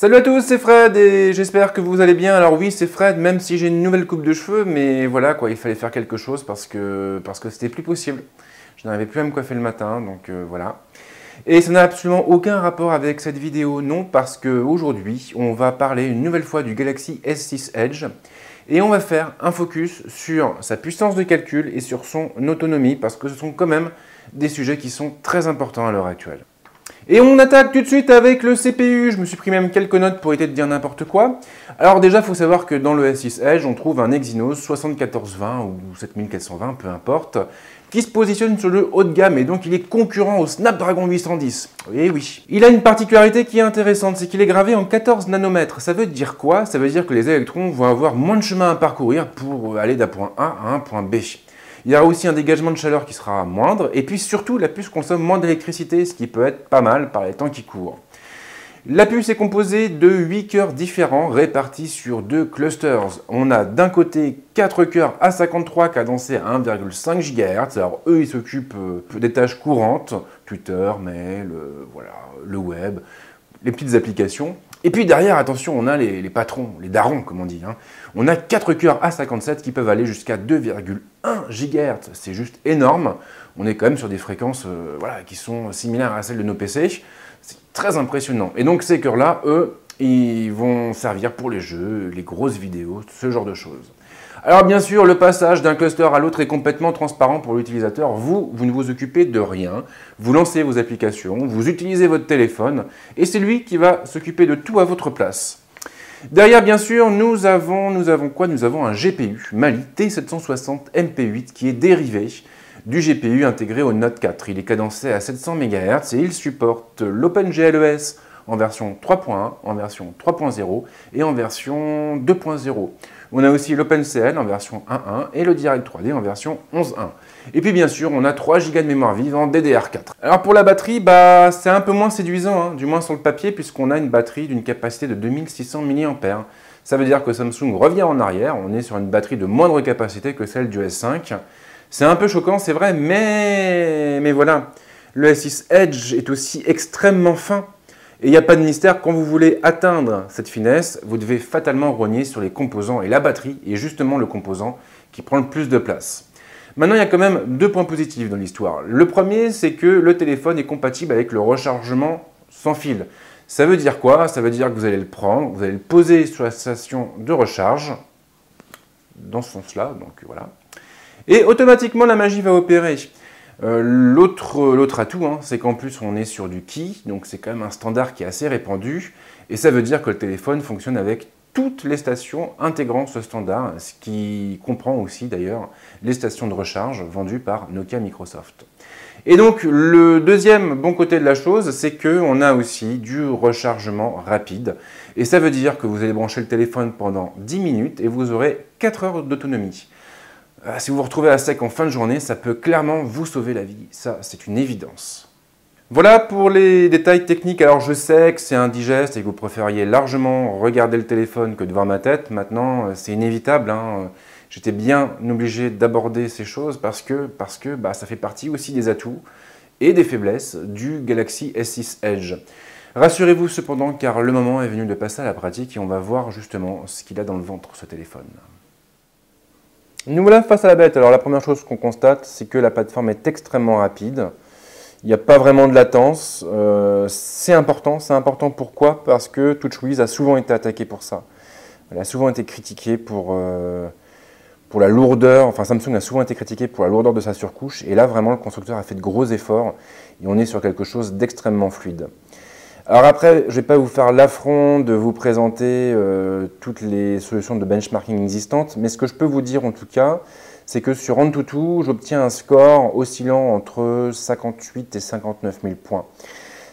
Salut à tous, c'est Fred et j'espère que vous allez bien. Alors oui, c'est Fred, même si j'ai une nouvelle coupe de cheveux, mais voilà quoi, il fallait faire quelque chose parce que c'était plus possible. Je n'arrivais plus à me coiffer le matin, donc voilà. Et ça n'a absolument aucun rapport avec cette vidéo, non, parce qu'aujourd'hui, on va parler une nouvelle fois du Galaxy S6 Edge et on va faire un focus sur sa puissance de calcul et sur son autonomie, parce que ce sont quand même des sujets qui sont très importants à l'heure actuelle. Et on attaque tout de suite avec le CPU. Je me suis pris même quelques notes pour éviter de dire n'importe quoi. Alors déjà, il faut savoir que dans le S6 Edge, on trouve un Exynos 7420 ou 7420, peu importe, qui se positionne sur le haut de gamme et donc il est concurrent au Snapdragon 810. Et oui. Il a une particularité qui est intéressante, c'est qu'il est gravé en 14 nanomètres. Ça veut dire quoi? Ça veut dire que les électrons vont avoir moins de chemin à parcourir pour aller d'un point A à un point B. Il y aura aussi un dégagement de chaleur qui sera moindre, et puis surtout la puce consomme moins d'électricité, ce qui peut être pas mal par les temps qui courent. La puce est composée de 8 cœurs différents répartis sur 2 clusters. On a d'un côté 4 cœurs A53 cadencés à 1,5 GHz. Alors eux, ils s'occupent des tâches courantes, Twitter, mail, voilà, le web, les petites applications. Et puis derrière, attention, on a les patrons, les darons, comme on dit. On a 4 cœurs A57 qui peuvent aller jusqu'à 2,1 GHz. C'est juste énorme. On est quand même sur des fréquences voilà, qui sont similaires à celles de nos PC. C'est très impressionnant. Et donc ces cœurs-là, eux, ils vont servir pour les jeux, les grosses vidéos, ce genre de choses. Alors bien sûr, le passage d'un cluster à l'autre est complètement transparent pour l'utilisateur. Vous ne vous occupez de rien. Vous lancez vos applications, vous utilisez votre téléphone, et c'est lui qui va s'occuper de tout à votre place. Derrière, bien sûr, nous avons quoi? Nous avons un GPU Mali T760 MP8 qui est dérivé du GPU intégré au Note 4. Il est cadencé à 700 MHz et il supporte l'OpenGLES en version 3.1, en version 3.0 et en version 2.0. On a aussi l'OpenCL en version 1.1 et le Direct 3D en version 11.1. Et puis bien sûr, on a 3 Go de mémoire vive en DDR4. Alors pour la batterie, c'est un peu moins séduisant, du moins sur le papier, puisqu'on a une batterie d'une capacité de 2600 mAh. Ça veut dire que Samsung revient en arrière, on est sur une batterie de moindre capacité que celle du S5. C'est un peu choquant, c'est vrai, mais voilà. Le S6 Edge est aussi extrêmement fin. Et il n'y a pas de mystère, quand vous voulez atteindre cette finesse, vous devez fatalement rogner sur les composants. Et la batterie est justement le composant qui prend le plus de place. Maintenant, il y a quand même 2 points positifs dans l'histoire. Le premier, c'est que le téléphone est compatible avec le rechargement sans fil. Ça veut dire quoi? Ça veut dire que vous allez le prendre, vous allez le poser sur la station de recharge, dans ce sens-là, donc voilà. Et automatiquement, la magie va opérer. L'autre atout, c'est qu'en plus on est sur du Qi, donc c'est quand même un standard qui est assez répandu, et ça veut dire que le téléphone fonctionne avec toutes les stations intégrant ce standard, ce qui comprend aussi d'ailleurs les stations de recharge vendues par Nokia Microsoft. Et donc le deuxième bon côté de la chose, c'est qu'on a aussi du rechargement rapide, et ça veut dire que vous allez brancher le téléphone pendant 10 minutes et vous aurez 4 heures d'autonomie. Si vous vous retrouvez à sec en fin de journée, ça peut clairement vous sauver la vie. Ça, c'est une évidence. Voilà pour les détails techniques. Alors, je sais que c'est indigeste et que vous préfériez largement regarder le téléphone que de voir ma tête. Maintenant, c'est inévitable. J'étais bien obligé d'aborder ces choses parce que ça fait partie aussi des atouts et des faiblesses du Galaxy S6 Edge. Rassurez-vous cependant, car le moment est venu de passer à la pratique et on va voir justement ce qu'il a dans le ventre, ce téléphone. Nous voilà face à la bête. Alors la première chose qu'on constate, c'est que la plateforme est extrêmement rapide. Il n'y a pas vraiment de latence. C'est important pourquoi? Parce que TouchWiz a souvent été attaqué pour ça. Elle a souvent été critiquée pour la lourdeur, enfin Samsung a souvent été critiqué pour la lourdeur de sa surcouche. Et là vraiment le constructeur a fait de gros efforts et on est sur quelque chose d'extrêmement fluide. Alors après, je ne vais pas vous faire l'affront de vous présenter toutes les solutions de benchmarking existantes, mais ce que je peux vous dire en tout cas, c'est que sur AnTuTu, j'obtiens un score oscillant entre 58 et 59 000 points.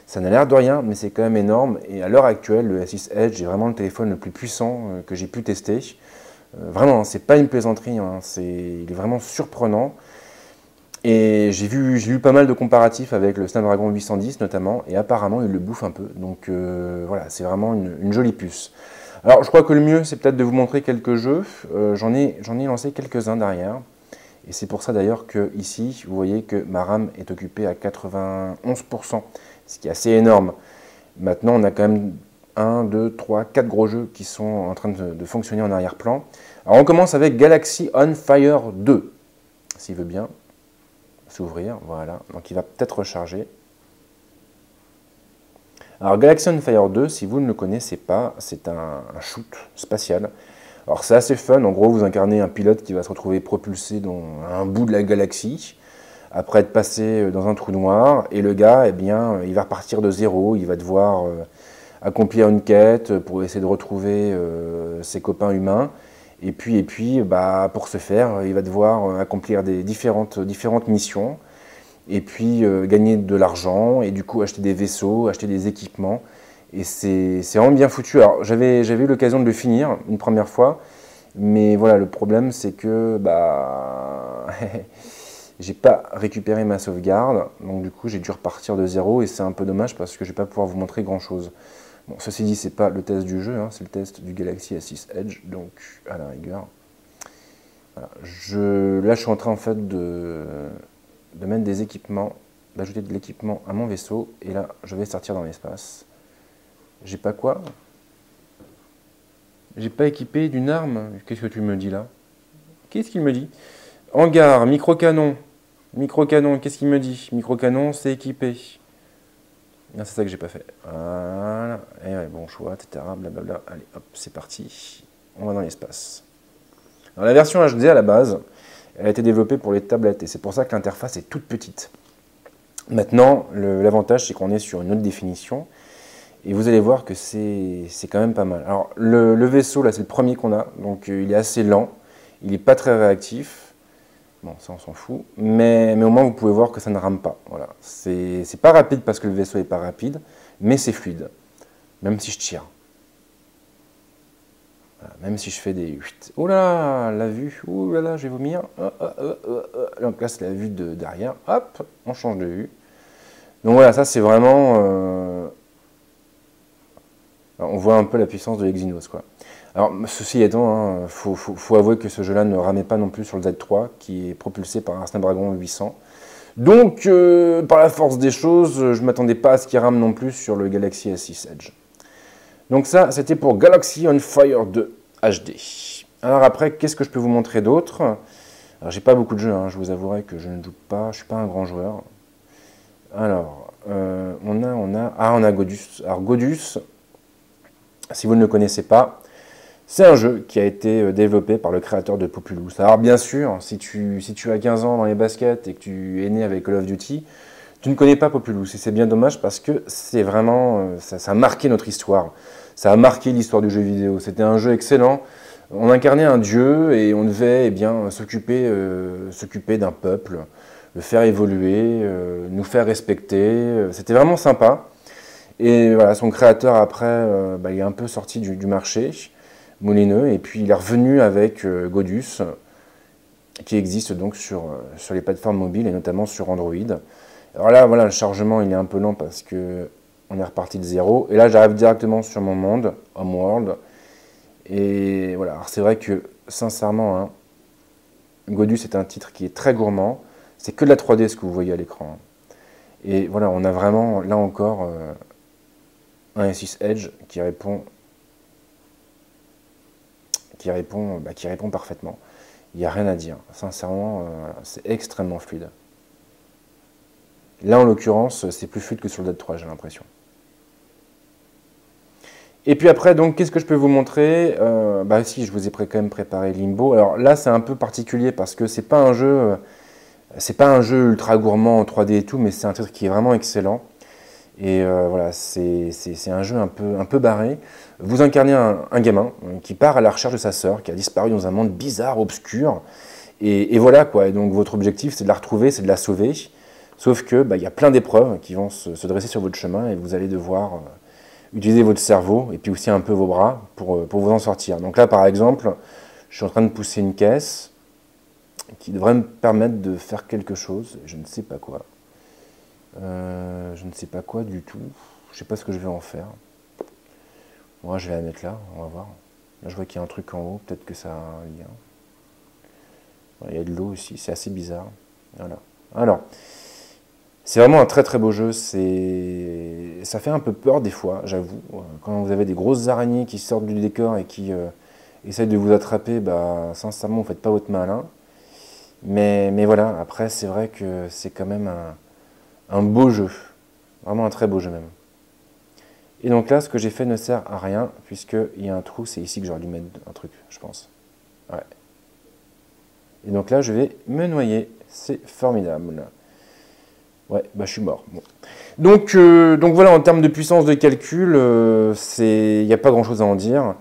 Ça n'a l'air de rien, mais c'est quand même énorme, et à l'heure actuelle, le S6 Edge est vraiment le téléphone le plus puissant que j'ai pu tester. Vraiment, c'est pas une plaisanterie, il est vraiment surprenant. Et j'ai vu pas mal de comparatifs avec le Snapdragon 810 notamment, et apparemment il le bouffe un peu, donc voilà, c'est vraiment une jolie puce. Alors je crois que le mieux c'est peut-être de vous montrer quelques jeux, j'en ai lancé quelques-uns derrière, et c'est pour ça d'ailleurs que ici vous voyez que ma RAM est occupée à 91%, ce qui est assez énorme. Maintenant on a quand même 1, 2, 3, 4 gros jeux qui sont en train de fonctionner en arrière-plan. Alors on commence avec Galaxy on Fire 2, s'il veut bien s'ouvrir, voilà, donc il va peut-être recharger. Alors Galaxy on Fire 2, si vous ne le connaissez pas, c'est un shoot spatial. Alors c'est assez fun, en gros vous incarnez un pilote qui va se retrouver propulsé dans un bout de la galaxie, après être passé dans un trou noir, et le gars, eh bien, il va repartir de zéro, il va devoir accomplir une quête pour essayer de retrouver ses copains humains, et puis bah, pour ce faire, il va devoir accomplir des différentes missions, et puis gagner de l'argent, et du coup acheter des vaisseaux, acheter des équipements, et c'est vraiment bien foutu. Alors j'avais eu l'occasion de le finir une première fois, mais voilà, le problème c'est que bah, j'ai pas récupéré ma sauvegarde, donc du coup j'ai dû repartir de zéro, et c'est un peu dommage parce que je vais pas pouvoir vous montrer grand chose. Bon, ceci dit, c'est pas le test du jeu, hein, c'est le test du Galaxy A6 Edge, donc à la rigueur. Voilà. Là, je suis en train en fait de mettre des équipements, d'ajouter de l'équipement à mon vaisseau, et là, je vais sortir dans l'espace. J'ai pas quoi? J'ai pas équipé d'une arme? Qu'est-ce que tu me dis là? Qu'est-ce qu'il me dit? Hangar, micro-canon. Micro-canon, qu'est-ce qu'il me dit? Micro-canon, c'est équipé. C'est ça que j'ai pas fait. Voilà. Et ouais, bon choix, etc. Blablabla. Allez, hop, c'est parti. On va dans l'espace. Alors, la version HD à la base, elle a été développée pour les tablettes et c'est pour ça que l'interface est toute petite. Maintenant, l'avantage, c'est qu'on est sur une haute définition et vous allez voir que c'est quand même pas mal. Alors, le vaisseau, là, c'est le premier qu'on a, donc il est assez lent, il n'est pas très réactif. Bon, ça on s'en fout, mais au moins vous pouvez voir que ça ne rame pas. Voilà. C'est pas rapide parce que le vaisseau n'est pas rapide, mais c'est fluide, même si je tire. Voilà. Même si je fais des... Oh là, la vue, oh là là, je vais vomir. Donc là c'est la vue de derrière, hop, on change de vue. Donc voilà, ça c'est vraiment... on voit un peu la puissance de l'Exynos, quoi. Alors, ceci étant, faut avouer que ce jeu-là ne ramait pas non plus sur le Z3, qui est propulsé par un Snapdragon 800. Donc, par la force des choses, je ne m'attendais pas à ce qu'il rame non plus sur le Galaxy A6 Edge. Donc ça, c'était pour Galaxy on Fire 2 HD. Alors après, qu'est-ce que je peux vous montrer d'autre? Alors, j'ai pas beaucoup de jeux, hein, je vous avouerai que je ne joue pas, je suis pas un grand joueur. Alors, on a Godus. Alors, Godus, si vous ne le connaissez pas, c'est un jeu qui a été développé par le créateur de Populous. Alors bien sûr, si tu as 15 ans dans les baskets et que tu es né avec Call of Duty, tu ne connais pas Populous. Et c'est bien dommage parce que c'est vraiment, ça a marqué notre histoire. Ça a marqué l'histoire du jeu vidéo. C'était un jeu excellent. On incarnait un dieu et on devait bien s'occuper d'un peuple, le faire évoluer, nous faire respecter. C'était vraiment sympa. Et voilà, son créateur après, il est un peu sorti du marché. Molineux, et puis il est revenu avec Godus, qui existe donc sur les plateformes mobiles et notamment sur Android. Alors là, voilà, le chargement il est un peu lent parce que on est reparti de zéro. Et là, j'arrive directement sur mon monde, Homeworld. Et voilà, alors c'est vrai que sincèrement, hein, Godus est un titre qui est très gourmand. C'est que de la 3D ce que vous voyez à l'écran. Et voilà, on a vraiment là encore un A6 Edge qui répond parfaitement. Il n'y a rien à dire. Sincèrement, c'est extrêmement fluide. Là, en l'occurrence, c'est plus fluide que sur le Z3, j'ai l'impression. Et puis après, donc, qu'est-ce que je peux vous montrer? Si, je vous ai quand même préparé Limbo. Alors là, c'est un peu particulier parce que c'est pas un jeu ultra gourmand en 3D et tout, mais c'est un titre qui est vraiment excellent. Et voilà, c'est un jeu un peu barré. Vous incarnez un gamin qui part à la recherche de sa sœur, qui a disparu dans un monde bizarre, obscur. Et voilà quoi. Et donc votre objectif, c'est de la retrouver, c'est de la sauver. Sauf que y a plein d'épreuves qui vont se dresser sur votre chemin et vous allez devoir utiliser votre cerveau et puis aussi un peu vos bras pour vous en sortir. Donc là, par exemple, je suis en train de pousser une caisse qui devrait me permettre de faire quelque chose. Je ne sais pas quoi. Je ne sais pas quoi du tout. Je ne sais pas ce que je vais en faire. Moi, je vais la mettre là, on va voir. Là, je vois qu'il y a un truc en haut, peut-être que ça a un lien. Il y a de l'eau aussi, c'est assez bizarre. Voilà. Alors, C'est vraiment un très très beau jeu, ça fait un peu peur des fois, j'avoue. Quand vous avez des grosses araignées qui sortent du décor et qui essayent de vous attraper, bah sincèrement, vous ne faites pas votre malin. Mais voilà, après c'est vrai que c'est quand même un beau jeu, vraiment un très beau jeu même. Et donc là, ce que j'ai fait ne sert à rien, puisqu'il y a un trou, c'est ici que j'aurais dû mettre un truc, je pense. Ouais. Et donc là, je vais me noyer, c'est formidable. Ouais, bah je suis mort. Bon. Donc voilà, en termes de puissance de calcul, il n'y a pas grand-chose à en dire.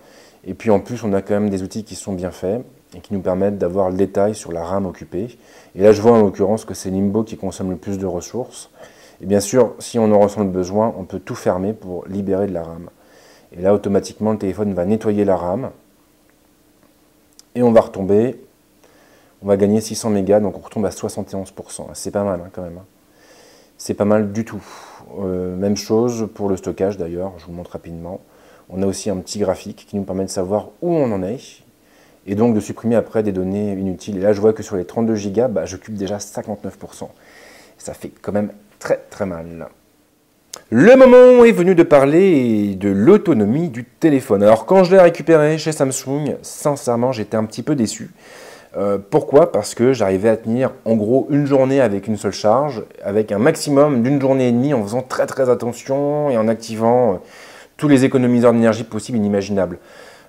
Et puis en plus, on a quand même des outils qui sont bien faits et qui nous permettent d'avoir le détail sur la RAM occupée. Et là, je vois en l'occurrence que c'est Limbo qui consomme le plus de ressources. Et bien sûr, si on en ressent le besoin, on peut tout fermer pour libérer de la RAM. Et là, automatiquement, le téléphone va nettoyer la RAM. Et on va retomber. On va gagner 600 mégas, donc on retombe à 71%. C'est pas mal hein, quand même. C'est pas mal du tout. Même chose pour le stockage d'ailleurs, je vous montre rapidement. On a aussi un petit graphique qui nous permet de savoir où on en est. Et donc de supprimer après des données inutiles. Et là, je vois que sur les 32 Go, bah, j'occupe déjà 59%. Ça fait quand même très très mal. Le moment est venu de parler de l'autonomie du téléphone. Alors quand je l'ai récupéré chez Samsung, sincèrement, j'étais un petit peu déçu. Pourquoi? Parce que j'arrivais à tenir en gros une journée avec une seule charge, avec un maximum d'une journée et demie en faisant très très attention et en activant tous les économiseurs d'énergie possibles et inimaginables.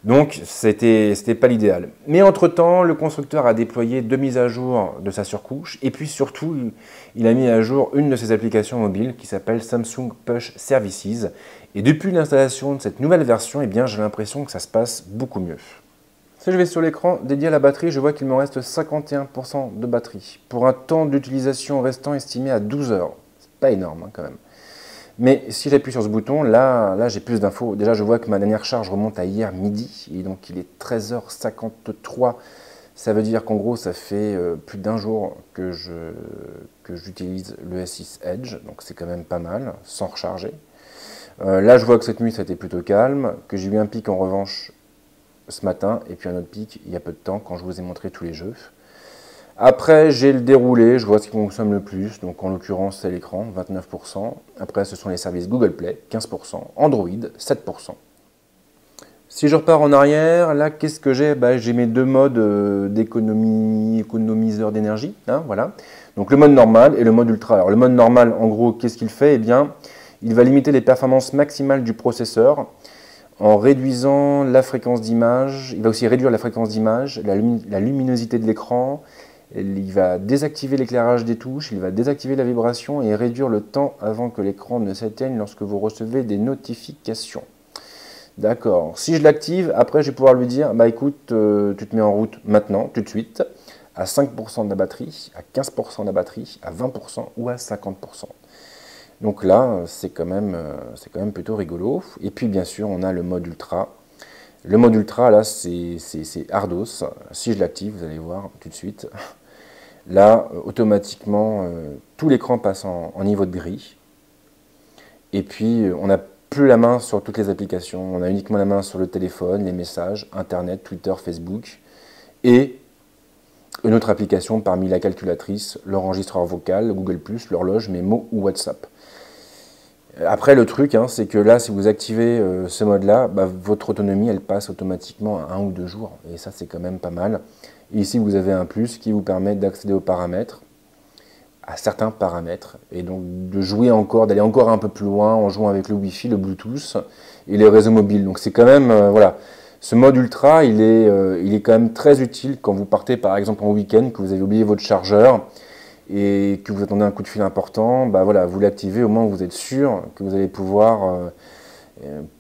Donc c'était pas l'idéal. Mais entre-temps, le constructeur a déployé 2 mises à jour de sa surcouche et puis surtout, il a mis à jour une de ses applications mobiles qui s'appelle Samsung Push Services. Et depuis l'installation de cette nouvelle version, eh bien, j'ai l'impression que ça se passe beaucoup mieux. Si je vais sur l'écran dédié à la batterie, je vois qu'il me reste 51% de batterie, pour un temps d'utilisation restant estimé à 12 heures. C'est pas énorme hein, quand même. Mais si j'appuie sur ce bouton, là j'ai plus d'infos. Déjà, je vois que ma dernière charge remonte à hier midi, et donc il est 13h53. Ça veut dire qu'en gros, ça fait plus d'un jour que j'utilise le S6 Edge, donc c'est quand même pas mal, sans recharger. Là, je vois que cette nuit, ça a été plutôt calme, que j'ai eu un pic en revanche ce matin, et puis un autre pic il y a peu de temps, quand je vous ai montré tous les jeux. Après, j'ai le déroulé, je vois ce qui consomme le plus, donc en l'occurrence, c'est l'écran, 29%. Après, ce sont les services Google Play, 15%, Android, 7%. Si je repars en arrière, là, qu'est-ce que j'ai? J'ai mes deux modes économiseur d'énergie, hein, voilà. Donc le mode normal et le mode ultra. Alors le mode normal, en gros, qu'est-ce qu'il fait? Eh bien, il va limiter les performances maximales du processeur en réduisant la fréquence d'image. Il va aussi réduire la fréquence d'image, la luminosité de l'écran. Il va désactiver l'éclairage des touches, il va désactiver la vibration et réduire le temps avant que l'écran ne s'éteigne lorsque vous recevez des notifications. D'accord. Si je l'active, après je vais pouvoir lui dire, bah écoute, tu te mets en route maintenant, tout de suite, à 5% de la batterie, à 15% de la batterie, à 20% ou à 50%. Donc là, c'est quand même plutôt rigolo. Et puis bien sûr, on a le mode ultra. Le mode ultra, là, c'est Ardos. Si je l'active, vous allez voir tout de suite. Là, automatiquement, tout l'écran passe en niveau de gris. Et puis, on n'a plus la main sur toutes les applications. On a uniquement la main sur le téléphone, les messages, Internet, Twitter, Facebook. Et une autre application parmi la calculatrice, l'enregistreur vocal, Google+, l'horloge, Memo ou WhatsApp. Après, le truc, hein, c'est que là, si vous activez ce mode-là, votre autonomie, elle passe automatiquement à 1 ou 2 jours. Et ça, c'est quand même pas mal. Et ici, vous avez un plus qui vous permet d'accéder aux paramètres, à certains paramètres, et donc de jouer encore, d'aller encore un peu plus loin en jouant avec le Wi-Fi, le Bluetooth et les réseaux mobiles. Donc c'est quand même, voilà, ce mode ultra, il est quand même très utile quand vous partez par exemple en week-end, que vous avez oublié votre chargeur, et que vous attendez un coup de fil important, voilà, vous l'activez au moment où vous êtes sûr que vous allez pouvoir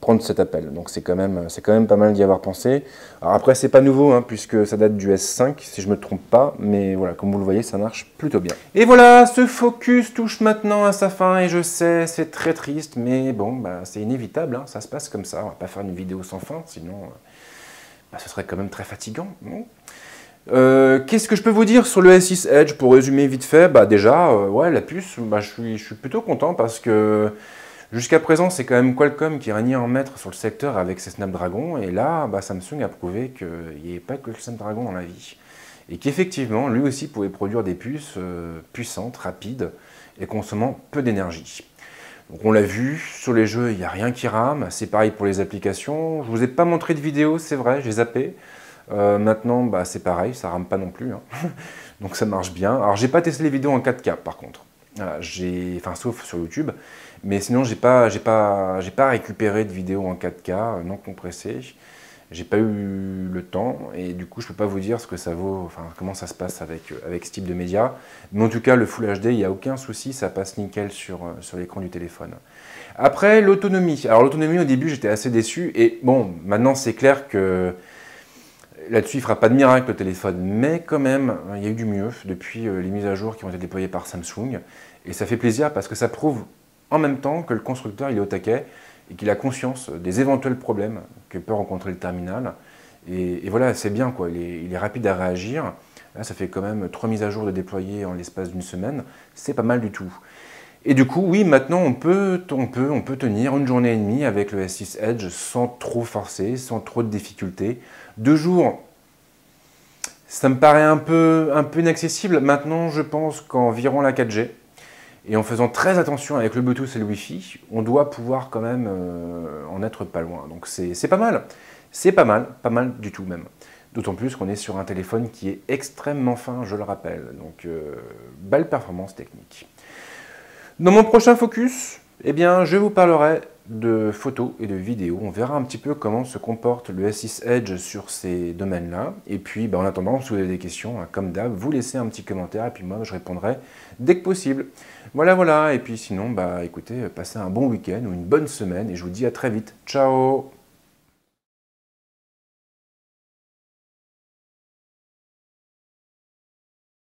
prendre cet appel. Donc c'est quand même pas mal d'y avoir pensé. Alors après, c'est pas nouveau, hein, puisque ça date du S5, si je me trompe pas, mais voilà, comme vous le voyez, ça marche plutôt bien. Et voilà, ce focus touche maintenant à sa fin, et je sais, c'est très triste, mais bon, c'est inévitable, hein, ça se passe comme ça. On va pas faire une vidéo sans fin, sinon ce serait quand même très fatigant, non? Qu'est-ce que je peux vous dire sur le S6 Edge pour résumer vite fait? Déjà, ouais, la puce, je suis plutôt content parce que jusqu'à présent, c'est quand même Qualcomm qui régnait en maître sur le secteur avec ses Snapdragon. Et là, Samsung a prouvé qu'il n'y avait pas que le Snapdragon dans la vie. et qu'effectivement, lui aussi pouvait produire des puces puissantes, rapides et consommant peu d'énergie. Donc on l'a vu, sur les jeux, il n'y a rien qui rame, c'est pareil pour les applications. Je ne vous ai pas montré de vidéo, c'est vrai, j'ai zappé. Maintenant, bah, c'est pareil, ça rame pas non plus, hein. Donc ça marche bien. Alors j'ai pas testé les vidéos en 4K par contre, voilà, enfin sauf sur YouTube, mais sinon j'ai pas récupéré de vidéos en 4K non compressées. J'ai pas eu le temps et du coup je peux pas vous dire ce que ça vaut, enfin comment ça se passe avec ce type de média. Mais en tout cas le Full HD, il n'y a aucun souci, ça passe nickel sur l'écran du téléphone. Après l'autonomie. Alors l'autonomie au début j'étais assez déçu et bon maintenant c'est clair que là-dessus, il ne fera pas de miracle le téléphone, mais quand même, il y a eu du mieux depuis les mises à jour qui ont été déployées par Samsung. Et ça fait plaisir parce que ça prouve en même temps que le constructeur il est au taquet et qu'il a conscience des éventuels problèmes que peut rencontrer le terminal. Et voilà, c'est bien, quoi. Il est rapide à réagir. Là, ça fait quand même 3 mises à jour de déployer en l'espace d'une semaine. C'est pas mal du tout. Et du coup, oui, maintenant, on peut tenir une journée et demie avec le S6 Edge sans trop forcer, sans trop de difficultés. 2 jours, ça me paraît un peu inaccessible. Maintenant, je pense qu'en virant la 4G, et en faisant très attention avec le Bluetooth et le Wi-Fi, on doit pouvoir quand même en être pas loin. Donc c'est pas mal. C'est pas mal du tout même. D'autant plus qu'on est sur un téléphone qui est extrêmement fin, je le rappelle. Donc, belle performance technique. Dans mon prochain focus, eh bien, je vous parlerai de photos et de vidéos. On verra un petit peu comment se comporte le S6 Edge sur ces domaines-là. Et puis, en attendant, si vous avez des questions, comme d'hab, vous laissez un petit commentaire et puis moi, je répondrai dès que possible. Voilà. Et puis sinon, écoutez, passez un bon week-end ou une bonne semaine et je vous dis à très vite. Ciao!